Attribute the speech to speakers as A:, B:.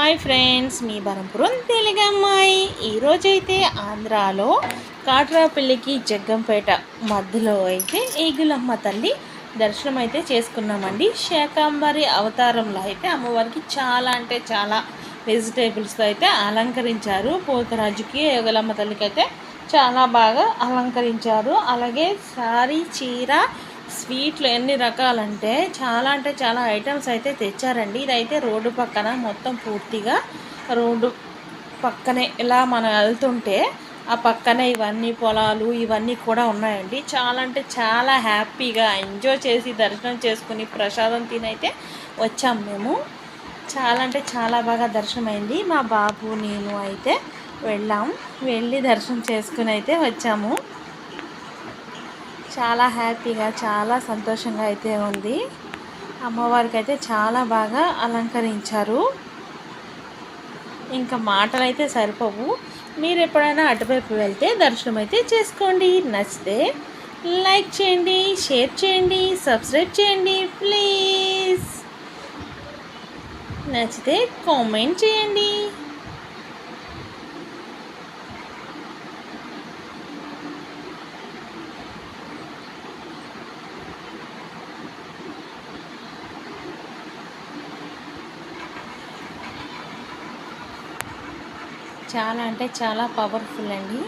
A: Hi friends, మీ బరంపురం తెలుగమ్మాయి. ఈరోజైతే ఆంధ్రాలో కాట్రాపల్లికి జగ్గంపేట మధ్యలో అయితే ఏగులమ్మ తల్లి దర్శనం అయితే చేసుకున్నామండి. శాకంబరి అవతారంలో అయితే అమ్మవారికి చాలా అంటే చాలా వెజిటేబుల్స్తో అయితే అలంకరించారు. పోతరాజుకి ఏగులమ్మ తల్లికి అయితే చాలా బాగా అలంకరించారు. అలాగే సారీ, చీర, స్వీట్లు ఎన్ని రకాలంటే చాలా ఐటమ్స్ అయితే తెచ్చారండి. ఇదైతే రోడ్డు పక్కన మొత్తం పూర్తిగా రోడ్డు పక్కనే ఇలా మనం వెళ్తుంటే ఆ పక్కనే ఇవన్నీ పొలాలు ఇవన్నీ కూడా ఉన్నాయండి. చాలా హ్యాపీగా ఎంజాయ్ చేసి దర్శనం చేసుకుని ప్రసాదం తినైతే వచ్చాం మేము. చాలా బాగా దర్శనం అయింది. మా బాబు నేను అయితే వెళ్ళి దర్శనం చేసుకుని అయితే వచ్చాము. చాలా హ్యాపీగా చాలా సంతోషంగా అయితే ఉంది. అమ్మవారికి అయితే చాలా బాగా అలంకరించారు. ఇంకా మాటలు అయితే సరిపోవు. మీరు ఎప్పుడైనా అటువైపు వెళ్తే దర్శనం అయితే చేసుకోండి. నచ్చితే లైక్ చేయండి, షేర్ చేయండి, సబ్స్క్రైబ్ చేయండి ప్లీజ్. నచ్చితే కామెంట్ చేయండి. చాలా అంటే చాలా పవర్ఫుల్ అండి.